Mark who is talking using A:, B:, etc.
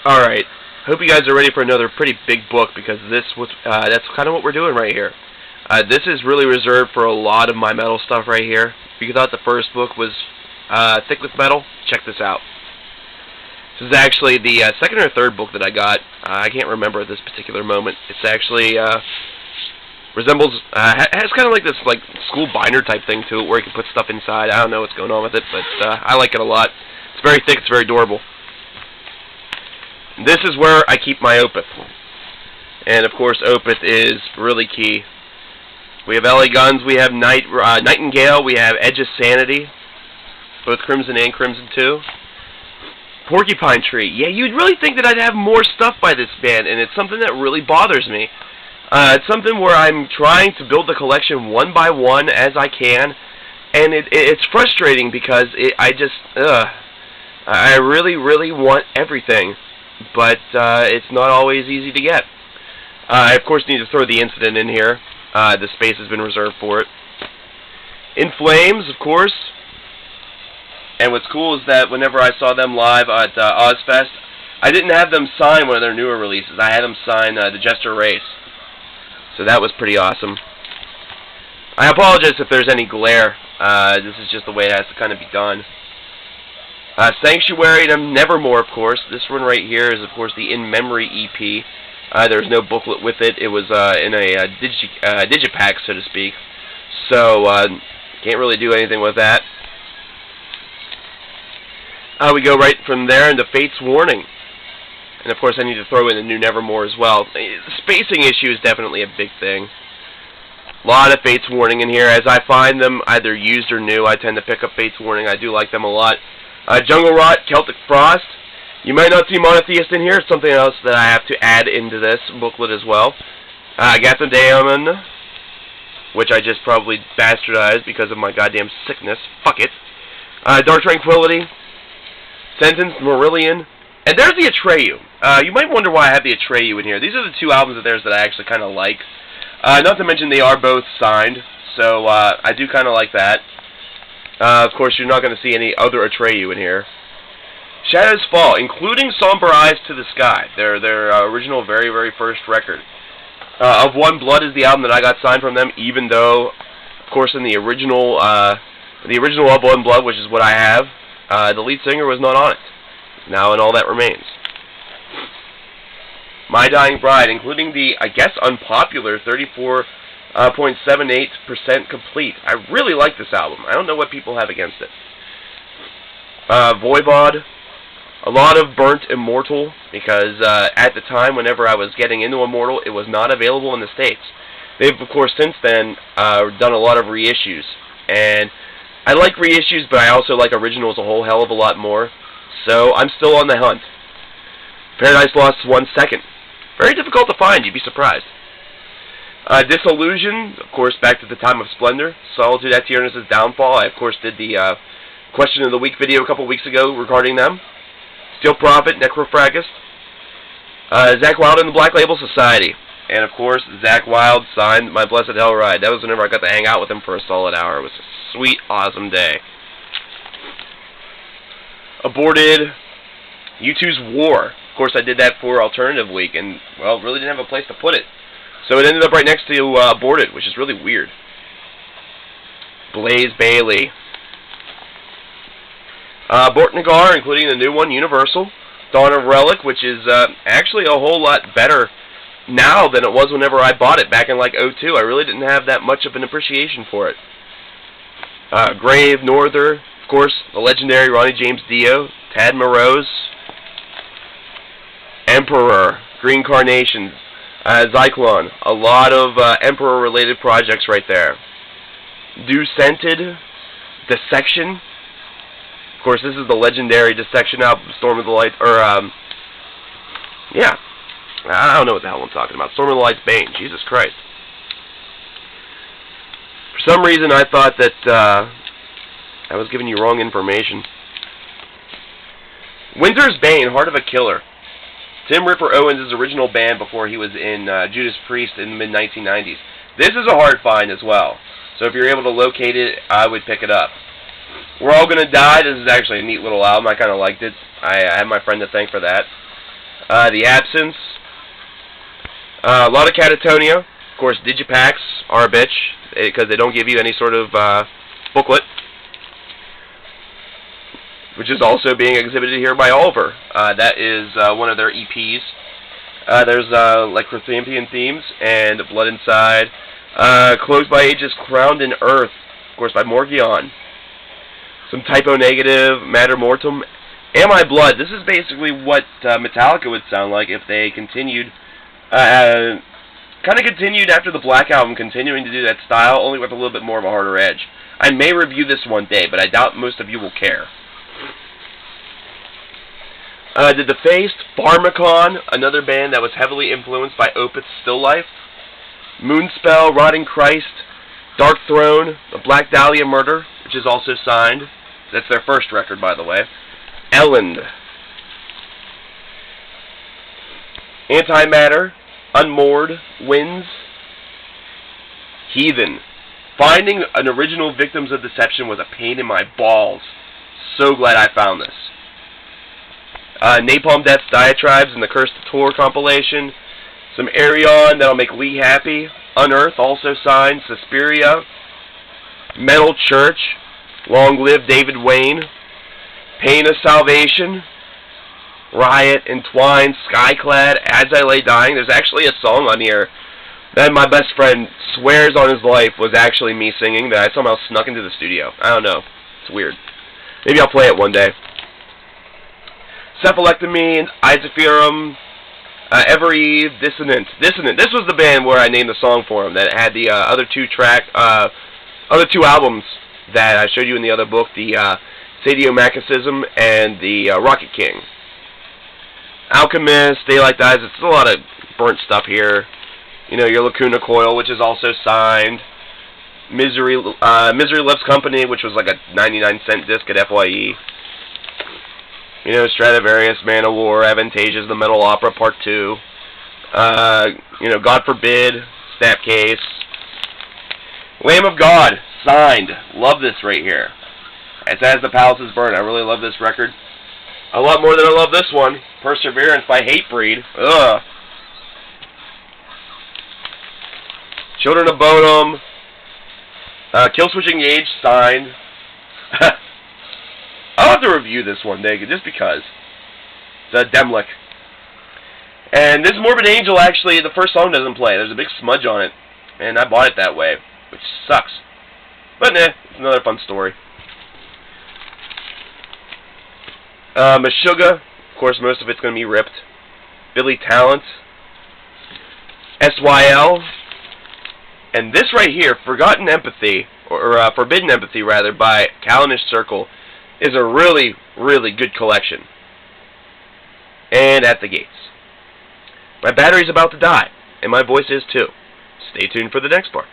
A: Alright, hope you guys are ready for another pretty big book, because that's kind of what we're doing right here. This is really reserved for a lot of my metal stuff right here. If you thought the first book was thick with metal, check this out. This is actually the second or third book that I got. I can't remember at this particular moment. It's actually resembles has kind of like this school binder type thing to it, where you can put stuff inside. I don't know what's going on with it, but I like it a lot. It's very thick. It's very durable. This is where I keep my opeth, and of course opeth is really key. We have LA Guns, we have Nightingale, we have Edge of Sanity, both Crimson and Crimson 2. Porcupine Tree. Yeah, you'd really think that I'd have more stuff by this band, and it's something that really bothers me. It's something where I'm trying to build the collection one by one as I can, and it's frustrating because I really, really want everything, but it's not always easy to get. I, of course, need to throw the Incident in here. The space has been reserved for it. In Flames, of course. And what's cool is that whenever I saw them live at Ozfest, I didn't have them sign one of their newer releases. I had them sign the Jester Race. So that was pretty awesome. I apologize if there's any glare. This is just the way it has to kind of be done. Sanctuary and Nevermore, of course. This one right here is, of course, the In Memory EP. There's no booklet with it. It was in a digipack, so to speak. So, can't really do anything with that. We go right from there into Fate's Warning. And of course I need to throw in the new Nevermore as well. The spacing issue is definitely a big thing. A lot of Fate's Warning in here. As I find them either used or new, I tend to pick up Fate's Warning. I do like them a lot. Jungle Rot, Celtic Frost. You might not see Monotheist in here. It's something else that I have to add into this booklet as well. Gatham Daemon, which I just probably bastardized because of my goddamn sickness. Fuck it. Dark Tranquility. Sentence, Marillion, and there's the Atreyu. You might wonder why I have the Atreyu in here. These are the two albums of theirs that I actually kind of like. Not to mention they are both signed, so I do kind of like that. Of course, you're not going to see any other Atreyu in here. Shadows Fall, including Somber Eyes to the Sky, their original very, very first record. Of One Blood is the album that I got signed from them, even though, of course, in the original Of One Blood, which is what I have, the lead singer was not on it. Now and All That Remains. My Dying Bride, including the, I guess, unpopular 34.78% complete. I really like this album. I don't know what people have against it. Voivod. A lot of Burnt Immortal, because at the time, whenever I was getting into Immortal, it was not available in the States. They've, of course, since then, done a lot of reissues. And I like reissues, but I also like originals a whole hell of a lot more. So I'm still on the hunt. Paradise Lost 1 second. Very difficult to find, you'd be surprised. Disillusion, of course, back to the Time of Splendor. Solitude at Tyrannus' Downfall. I, of course, did the Question of the Week video a couple weeks ago regarding them. Steel Prophet, Necrophagus. Zakk Wylde and the Black Label Society. And, of course, Zakk Wylde signed My Blessed Hell Ride. That was whenever I got to hang out with him for a solid hour. It was a sweet, awesome day. Aborted. U2's War. Of course, I did that for Alternative Week, and, well, really didn't have a place to put it. So it ended up right next to Aborted, which is really weird. Blaze Bayley. Bortnagar, including the new one, Universal. Dawn of Relic, which is actually a whole lot better now than it was whenever I bought it back in like '02. I really didn't have that much of an appreciation for it. Grave, Norther, of course, the legendary Ronnie James Dio, Tad Morose, Emperor, Green Carnations, Zyklon, a lot of Emperor-related projects right there. Scented, Dissection. Of course, this is the legendary Dissection album, Storm of the Light, or, yeah. I don't know what the hell I'm talking about. Storm of the Light's Bane. Jesus Christ. For some reason, I thought that I was giving you wrong information. Winter's Bane, Heart of a Killer. Tim Ripper Owens' original band before he was in Judas Priest in the mid-1990s. This is a hard find as well. So if you're able to locate it, I would pick it up. We're All Gonna Die. This is actually a neat little album. I kind of liked it. I have my friend to thank for that. The Absence, a lot of Catatonia. Of course, Digipacks are a bitch because they don't give you any sort of booklet, which is also being exhibited here by Oliver. That is one of their EPs. There's like Chrysanthemum Themes and Blood Inside. Closed by Ages, Crowned in Earth, of course, by Morgion. Some Typo Negative, Mater Mortem, Am I Blood. This is basically what Metallica would sound like if they continued, kind of continued after the Black Album, continuing to do that style, only with a little bit more of a harder edge. I may review this one day, but I doubt most of you will care. The Defaced, Pharmakon, another band that was heavily influenced by Opeth's Still Life. Moonspell, Rotting Christ, Dark Throne, The Black Dahlia Murder, which is also signed. That's their first record, by the way. Elend. Antimatter, Unmoored, Winds. Heathen. Finding an original Victims of Deception was a pain in my balls. So glad I found this. Napalm Death's Diatribes and the Cursed Tour compilation. Some Arion, That'll Make Lee Happy. Unearth, also signed. Suspiria. Metal Church. Long Live David Wayne. Pain of Salvation. Riot, Entwined, Skyclad, As I Lay Dying. There's actually a song on here that my best friend swears on his life was actually me singing that I somehow snuck into the studio. I don't know. It's weird. Maybe I'll play it one day. Cephaloectomy, Isopherum, Evereve, Dissonant. Dissonant. This was the band where I named the song for him. That had the other two albums that I showed you in the other book, the Sadomasochism and the Rocket King. Alchemist, Daylight Dies. It's a lot of burnt stuff here. You know, your Lacuna Coil, which is also signed. Misery Loves Company, which was like a 99-cent disc at FYE. You know, Stradivarius, Man of War, Advantageous, The Metal Opera, Part 2. You know, God Forbid, Snapcase. Lamb of God, signed. Love this right here. It's As the Palaces Burn. I really love this record. A lot more than I love this one. Perseverance by Hatebreed. Ugh. Children of Bodom. Killswitch Engage, signed. I'll have to review this one day, just because. The Demlick. And this Morbid Angel, actually, the first song doesn't play. There's a big smudge on it. And I bought it that way, which sucks. But nah, it's another fun story. Meshuggah, of course, most of it's going to be ripped. Billy Talent. SYL. And this right here, Forgotten Empathy, or Forbidden Empathy, rather, by Callanish Circle, is a really, really good collection. And at the gates. My battery's about to die, and my voice is too. Stay tuned for the next part.